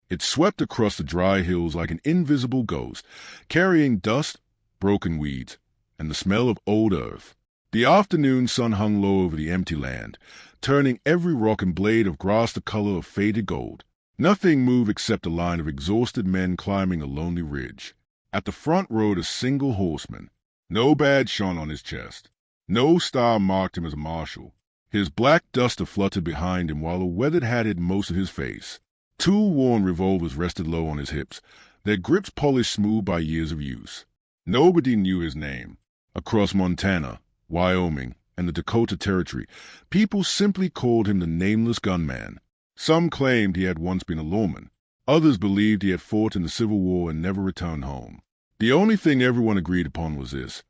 It swept across the dry hills like an invisible ghost, carrying dust, broken weeds, and the smell of old earth. The afternoon sun hung low over the empty land, turning every rock and blade of grass the color of faded gold. Nothing moved except a line of exhausted men climbing a lonely ridge. At the front rode a single horseman. No badge shone on his chest. No star marked him as a marshal. His black duster fluttered behind him while a weathered hat hid most of his face. Two worn revolvers rested low on his hips, their grips polished smooth by years of use. Nobody knew his name. Across Montana, Wyoming, and the Dakota Territory, people simply called him the Nameless Gunman. Some claimed he had once been a lawman. Others believed he had fought in the Civil War and never returned home. The only thing everyone agreed upon was this: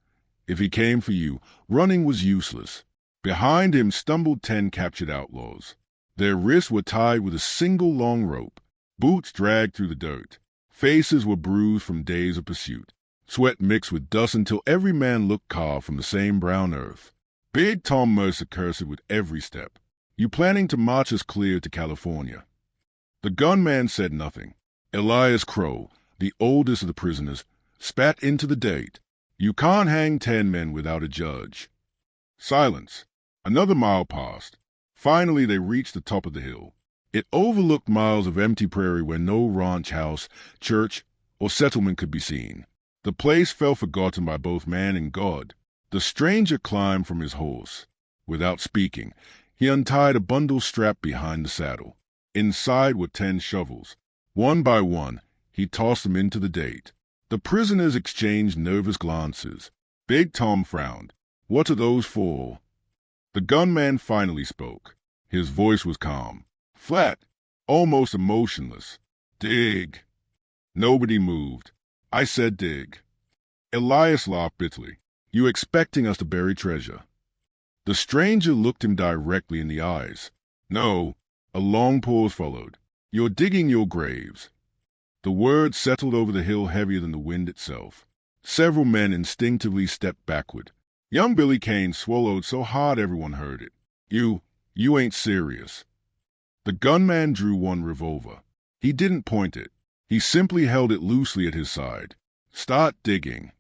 if he came for you, running was useless. Behind him stumbled 10 captured outlaws. Their wrists were tied with a single long rope. Boots dragged through the dirt. Faces were bruised from days of pursuit. Sweat mixed with dust until every man looked carved from the same brown earth. Big Tom Mercer cursed with every step. "You planning to march us clear to California?" The gunman said nothing. Elias Crow, the oldest of the prisoners, spat into the dirt. "You can't hang 10 men without a judge." Silence. Another mile passed. Finally, they reached the top of the hill. It overlooked miles of empty prairie where no ranch house, church, or settlement could be seen. The place fell forgotten by both man and God. The stranger climbed from his horse. Without speaking, he untied a bundle strapped behind the saddle. Inside were 10 shovels. One by one, he tossed them into the dirt. The prisoners exchanged nervous glances. Big Tom frowned. "What are those for?" The gunman finally spoke. His voice was calm, flat, almost emotionless. "Dig." Nobody moved. "I said dig." Elias laughed bitterly. "You expecting us to bury treasure?" The stranger looked him directly in the eyes. "No." A long pause followed. "You're digging your graves." The words settled over the hill heavier than the wind itself. Several men instinctively stepped backward. Young Billy Kane swallowed so hard everyone heard it. You ain't serious." The gunman drew one revolver. He didn't point it. He simply held it loosely at his side. "Start digging."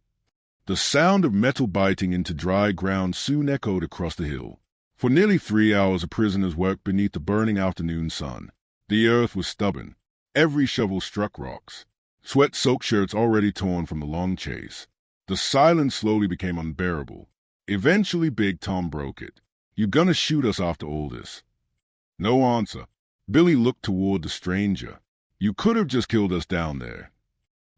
The sound of metal biting into dry ground soon echoed across the hill. For nearly 3 hours the prisoners worked beneath the burning afternoon sun. The earth was stubborn. Every shovel struck rocks. Sweat-soaked shirts already torn from the long chase. The silence slowly became unbearable. Eventually Big Tom broke it. "You gonna shoot us after all this?" No answer. Billy looked toward the stranger. "You could have just killed us down there."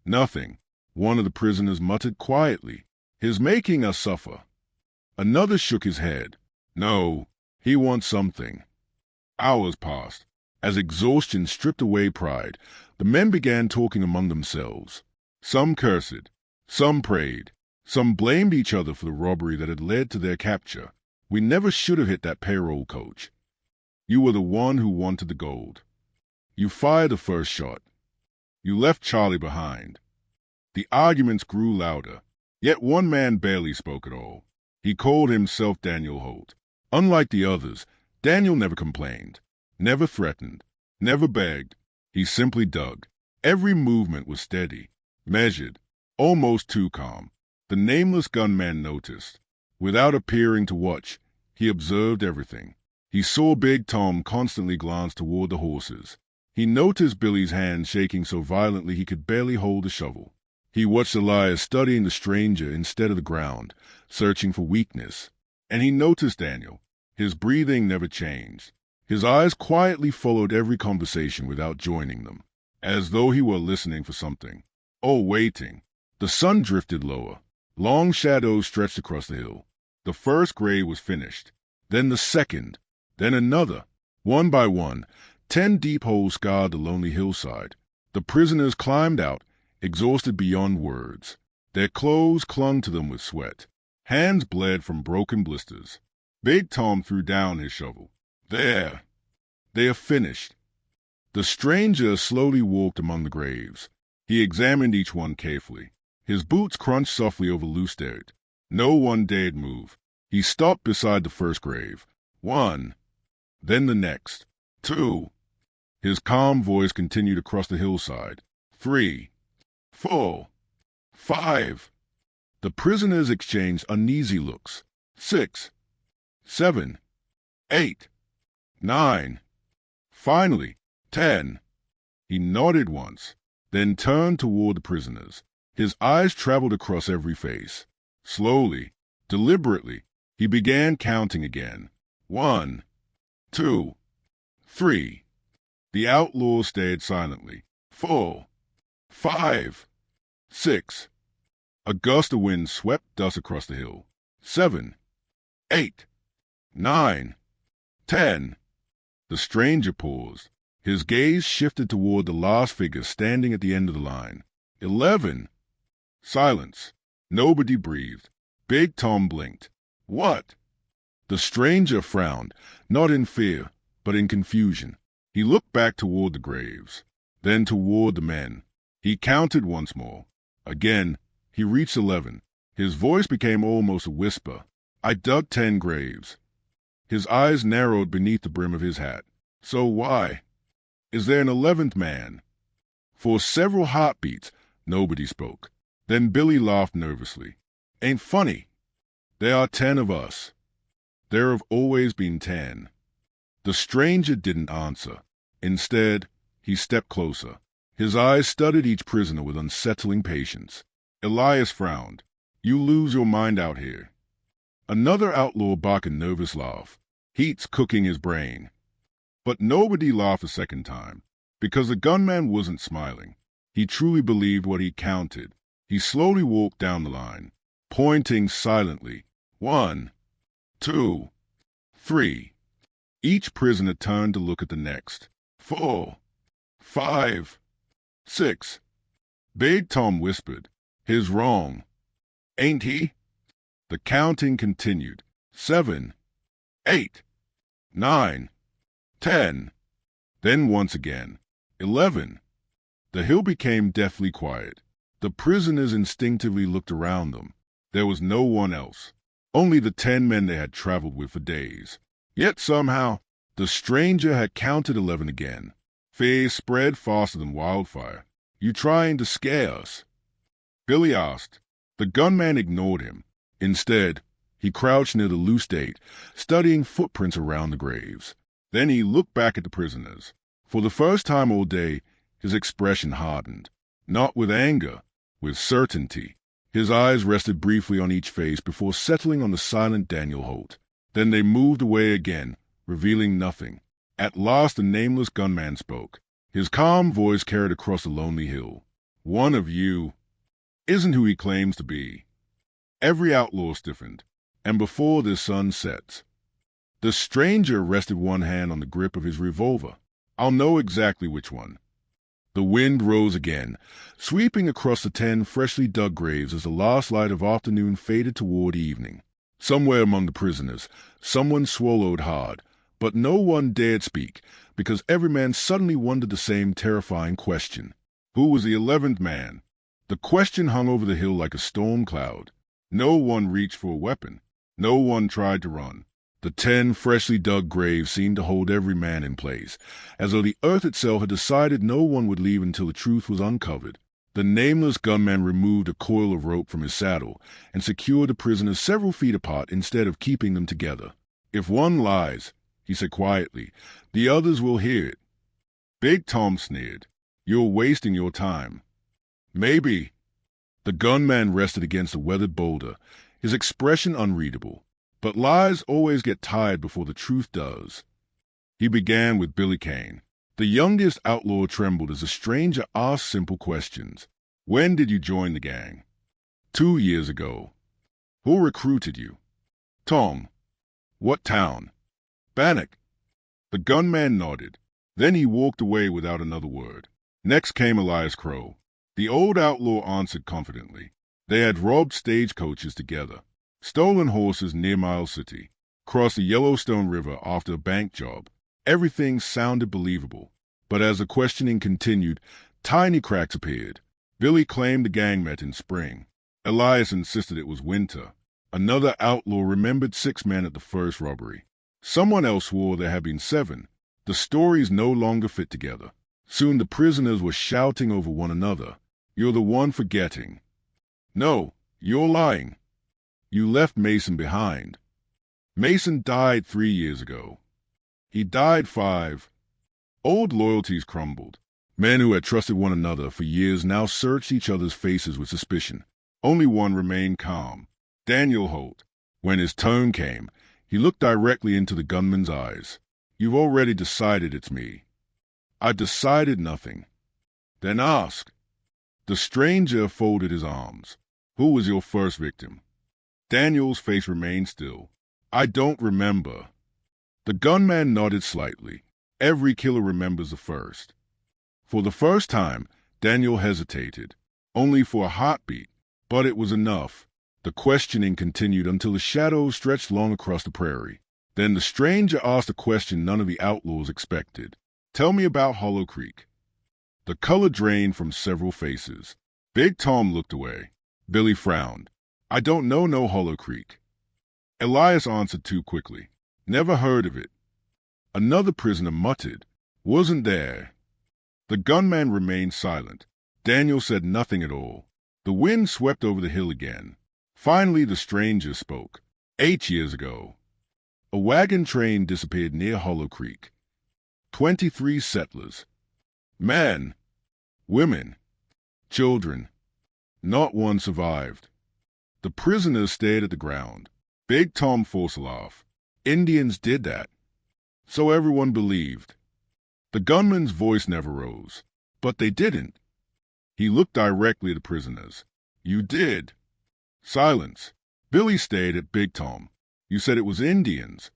"Nothing," one of the prisoners muttered quietly. "He's making us suffer." Another shook his head. "No, he wants something." Hours passed. As exhaustion stripped away pride, the men began talking among themselves. Some cursed, some prayed, some blamed each other for the robbery that had led to their capture. "We never should have hit that payroll coach. You were the one who wanted the gold. You fired the first shot. You left Charlie behind." The arguments grew louder, yet one man barely spoke at all. He called himself Daniel Holt. Unlike the others, Daniel never complained, never threatened, never begged. He simply dug. Every movement was steady, measured, almost too calm. The Nameless Gunman noticed. Without appearing to watch, he observed everything. He saw Big Tom constantly glance toward the horses. He noticed Billy's hand shaking so violently he could barely hold the shovel. He watched Elias studying the stranger instead of the ground, searching for weakness. And he noticed Daniel. His breathing never changed. His eyes quietly followed every conversation without joining them, as though he were listening for something. Or waiting. The sun drifted lower. Long shadows stretched across the hill. The first grave was finished. Then the second. Then another. One by one, 10 deep holes scarred the lonely hillside. The prisoners climbed out, exhausted beyond words. Their clothes clung to them with sweat. Hands bled from broken blisters. Big Tom threw down his shovel. "There. They are finished." The stranger slowly walked among the graves. He examined each one carefully. His boots crunched softly over loose dirt. No one dared move. He stopped beside the first grave. 1. Then the next. 2. His calm voice continued across the hillside. 3, 4, 5. The prisoners exchanged uneasy looks. 6, 7, 8, 9. Finally, 10. He nodded once, then turned toward the prisoners. His eyes traveled across every face. Slowly, deliberately, he began counting again. 1, 2, 3. The outlaws stared silently. 4, 5, 6. A gust of wind swept dust across the hill. 7, 8, 9, 10. The stranger paused. His gaze shifted toward the last figure standing at the end of the line. 11. Silence. Nobody breathed. Big Tom blinked. What? The stranger frowned, not in fear, but in confusion. He looked back toward the graves, then toward the men. He counted once more. Again, he reached 11. His voice became almost a whisper. I dug 10 graves. His eyes narrowed beneath the brim of his hat. So why? Is there an 11th man? For several heartbeats, nobody spoke. Then Billy laughed nervously. Ain't funny. There are 10 of us. There have always been 10. The stranger didn't answer. Instead, he stepped closer. His eyes studied each prisoner with unsettling patience. Elias frowned. You lose your mind out here. Another outlaw barked a nervous laugh. Heat's cooking his brain. But nobody laughed a second time, because the gunman wasn't smiling. He truly believed what he counted. He slowly walked down the line, pointing silently. 1, 2, 3. Each prisoner turned to look at the next. 4, 5, 6. Big Tom whispered. He's wrong. Ain't he? The counting continued. 7, 8, 9, 10. Then once again. 11. The hill became deathly quiet. The prisoners instinctively looked around them. There was no one else. Only the 10 men they had traveled with for days. Yet somehow, the stranger had counted 11 again. Fear spread faster than wildfire. You trying to scare us? Billy asked. The gunman ignored him. Instead, he crouched near the loose date, studying footprints around the graves. Then he looked back at the prisoners. For the first time all day, his expression hardened. Not with anger, with certainty. His eyes rested briefly on each face before settling on the silent Daniel Holt. Then they moved away again, revealing nothing. At last the nameless gunman spoke. His calm voice carried across the lonely hill. One of you isn't who he claims to be. Every outlaw stiffened, and before the sun sets. The stranger rested one hand on the grip of his revolver. I'll know exactly which one. The wind rose again, sweeping across the 10 freshly dug graves as the last light of afternoon faded toward evening. Somewhere among the prisoners, someone swallowed hard, but no one dared speak, because every man suddenly wondered the same terrifying question. Who was the 11th man? The question hung over the hill like a storm cloud. No one reached for a weapon. No one tried to run. The 10 freshly dug graves seemed to hold every man in place, as though the earth itself had decided no one would leave until the truth was uncovered. The nameless gunman removed a coil of rope from his saddle and secured the prisoners several feet apart instead of keeping them together. If one lies, he said quietly, the others will hear it. Big Tom sneered. You're wasting your time. Maybe. The gunman rested against a weathered boulder, his expression unreadable. But lies always get tired before the truth does. He began with Billy Kane. The youngest outlaw trembled as the stranger asked simple questions. When did you join the gang? 2 years ago. Who recruited you? Tom. What town? Bannock. The gunman nodded. Then he walked away without another word. Next came Elias Crow. The old outlaw answered confidently. They had robbed stagecoaches together, stolen horses near Miles City, crossed the Yellowstone River after a bank job. Everything sounded believable. But as the questioning continued, tiny cracks appeared. Billy claimed the gang met in spring. Elias insisted it was winter. Another outlaw remembered 6 men at the first robbery. Someone else swore there had been 7. The The stories no longer fit together. Soon the prisoners were shouting over one another. "You're the one forgetting." "No, you're lying. You left Mason behind." "Mason died 3 years ago." "He died 5. Old loyalties crumbled. Men who had trusted one another for years now searched each other's faces with suspicion. Only one remained calm: Daniel Holt. When his turn came, he looked directly into the gunman's eyes. "You've already decided it's me." "I decided nothing." "Then ask." The stranger folded his arms. "Who was your first victim?" Daniel's face remained still. "I don't remember." The gunman nodded slightly. Every killer remembers the first. For the first time, Daniel hesitated, only for a heartbeat, but it was enough. The questioning continued until the shadows stretched long across the prairie. Then the stranger asked a question none of the outlaws expected. "Tell me about Hollow Creek." The color drained from several faces. Big Tom looked away. Billy frowned. "I don't know no Hollow Creek." Elias answered too quickly. "Never heard of it." Another prisoner muttered, "Wasn't there." The gunman remained silent. Daniel said nothing at all. The wind swept over the hill again. Finally the stranger spoke. 8 years ago. A wagon train disappeared near Hollow Creek. 23 settlers. Men, women, children. Not one survived. The prisoners stared at the ground. Big Tom forced a laugh. "Indians did that." So everyone believed. The gunman's voice never rose. "But they didn't." He looked directly at the prisoners. "You did." Silence. Billy stared at Big Tom. "You said it was Indians."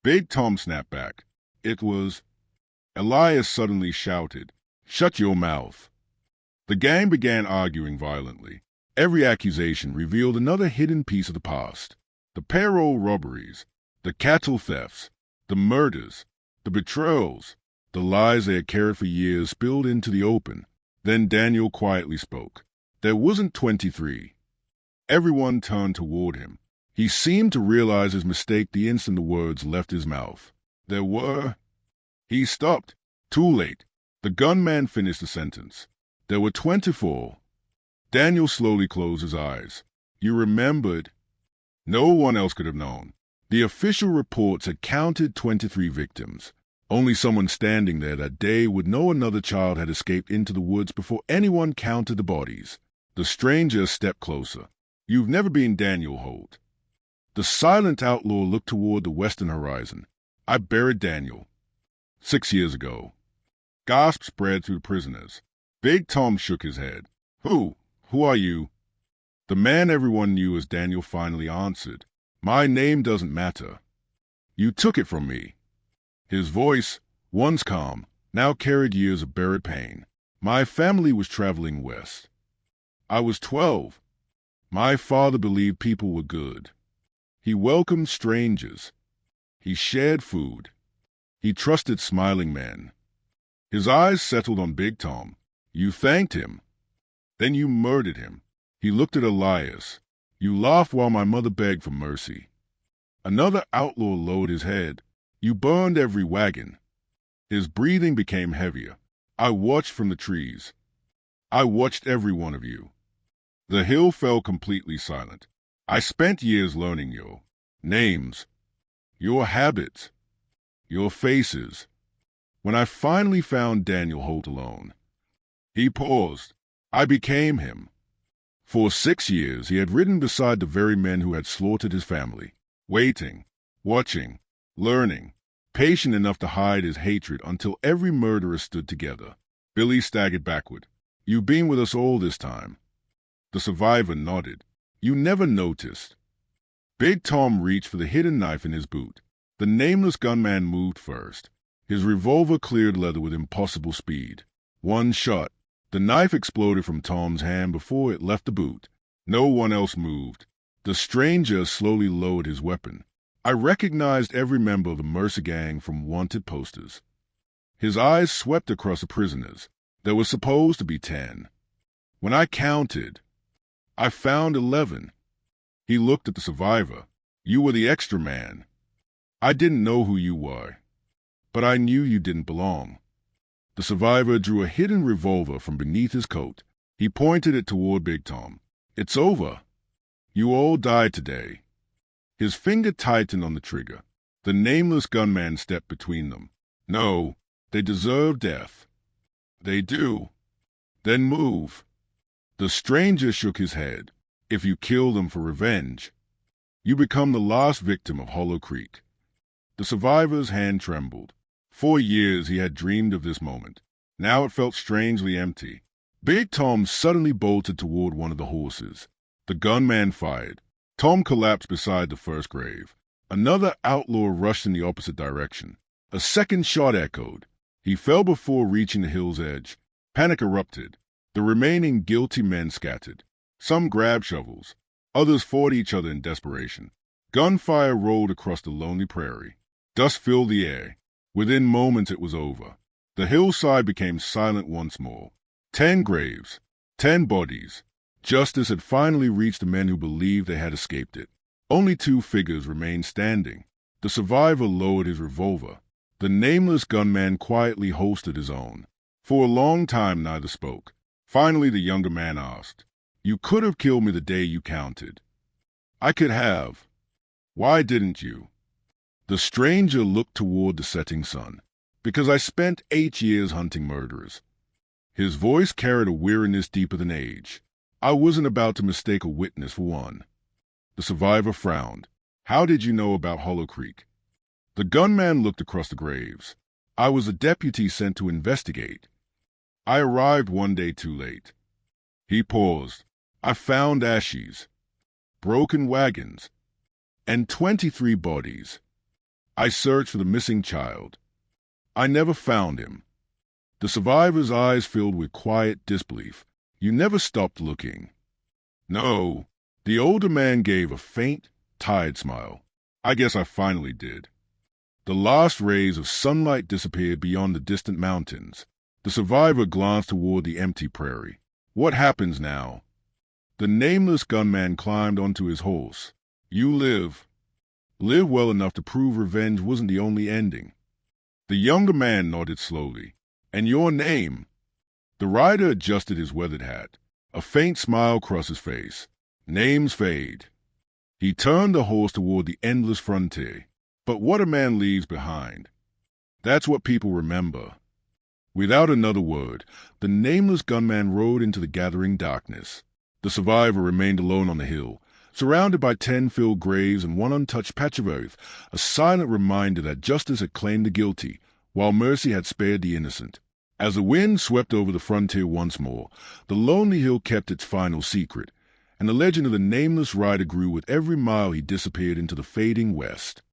Big Tom snapped back. "It was." Elias suddenly shouted, "Shut your mouth." The gang began arguing violently. Every accusation revealed another hidden piece of the past. The payroll robberies, the cattle thefts, the murders, the betrayals, the lies they had carried for years spilled into the open. Then Daniel quietly spoke. "There wasn't 23. Everyone turned toward him. He seemed to realize his mistake the instant the words left his mouth. "There were." He stopped. Too late. The gunman finished the sentence. "There were 24. Daniel slowly closed his eyes. "You remembered." No one else could have known. The official reports had counted 23 victims. Only someone standing there that day would know another child had escaped into the woods before anyone counted the bodies. The stranger stepped closer. "You've never been Daniel Holt." The silent outlaw looked toward the western horizon. "I buried Daniel 6 years ago." Gasps spread through the prisoners. Big Tom shook his head. Who are you?" The man everyone knew as Daniel finally answered. "My name doesn't matter. You took it from me." His voice, once calm, now carried years of buried pain. "My family was traveling west. I was 12. My father believed people were good. He welcomed strangers. He shared food. He trusted smiling men." His eyes settled on Big Tom. "You thanked him. Then you murdered him." He looked at Elias. "You laughed while my mother begged for mercy." Another outlaw lowered his head. "You burned every wagon." His breathing became heavier. "I watched from the trees. I watched every one of you." The hill fell completely silent. "I spent years learning your names, your habits, your faces. When I finally found Daniel Holt alone." He paused. "I became him." For 6 years he had ridden beside the very men who had slaughtered his family, waiting, watching, learning, patient enough to hide his hatred until every murderer stood together. Billy staggered backward. "You've been with us all this time." The survivor nodded. "You never noticed." Big Tom reached for the hidden knife in his boot. The nameless gunman moved first. His revolver cleared leather with impossible speed. One shot. The knife exploded from Tom's hand before it left the boot. No one else moved. The stranger slowly lowered his weapon. I recognized every member of the Mercer gang from wanted posters. His eyes swept across the prisoners. There were supposed to be 10. When I counted, I found 11. He looked at the survivor. "You were the extra man. I didn't know who you were." But I knew you didn't belong. The survivor drew a hidden revolver from beneath his coat. He pointed it toward Big Tom. It's over. You all died today. His finger tightened on the trigger. The nameless gunman stepped between them. No, they deserve death. They do. Then move. The stranger shook his head. If you kill them for revenge, you become the last victim of Hollow Creek. The survivor's hand trembled. For years he had dreamed of this moment. Now it felt strangely empty. Big Tom suddenly bolted toward one of the horses. The gunman fired. Tom collapsed beside the first grave. Another outlaw rushed in the opposite direction. A second shot echoed. He fell before reaching the hill's edge. Panic erupted. The remaining guilty men scattered. Some grabbed shovels. Others fought each other in desperation. Gunfire rolled across the lonely prairie. Dust filled the air. Within moments it was over. The hillside became silent once more. 10 graves. 10 bodies. Justice had finally reached the men who believed they had escaped it. Only 2 figures remained standing. The survivor lowered his revolver. The nameless gunman quietly holstered his own. For a long time neither spoke. Finally the younger man asked, "You could have killed me the day you counted." "I could have. Why didn't you?" The stranger looked toward the setting sun. "Because I spent 8 years hunting murderers." His voice carried a weariness deeper than age. "I wasn't about to mistake a witness for one." The survivor frowned. "How did you know about Hollow Creek?" The gunman looked across the graves. "I was a deputy sent to investigate. I arrived one day too late." He paused. "I found ashes, broken wagons, and 23 bodies. I searched for the missing child. I never found him." The survivor's eyes filled with quiet disbelief. "You never stopped looking." "No." The older man gave a faint, tired smile. "I guess I finally did." The last rays of sunlight disappeared beyond the distant mountains. The survivor glanced toward the empty prairie. "What happens now?" The nameless gunman climbed onto his horse. "You live. Live well enough to prove revenge wasn't the only ending." The younger man nodded slowly. "And your name?" The rider adjusted his weathered hat. A faint smile crossed his face. "Names fade." He turned the horse toward the endless frontier. But what a man leaves behind, that's what people remember. Without another word, the nameless gunman rode into the gathering darkness. The survivor remained alone on the hill, surrounded by 10 filled graves and one untouched patch of earth, a silent reminder that justice had claimed the guilty, while mercy had spared the innocent. As the wind swept over the frontier once more, the lonely hill kept its final secret, and the legend of the nameless rider grew with every mile he disappeared into the fading west.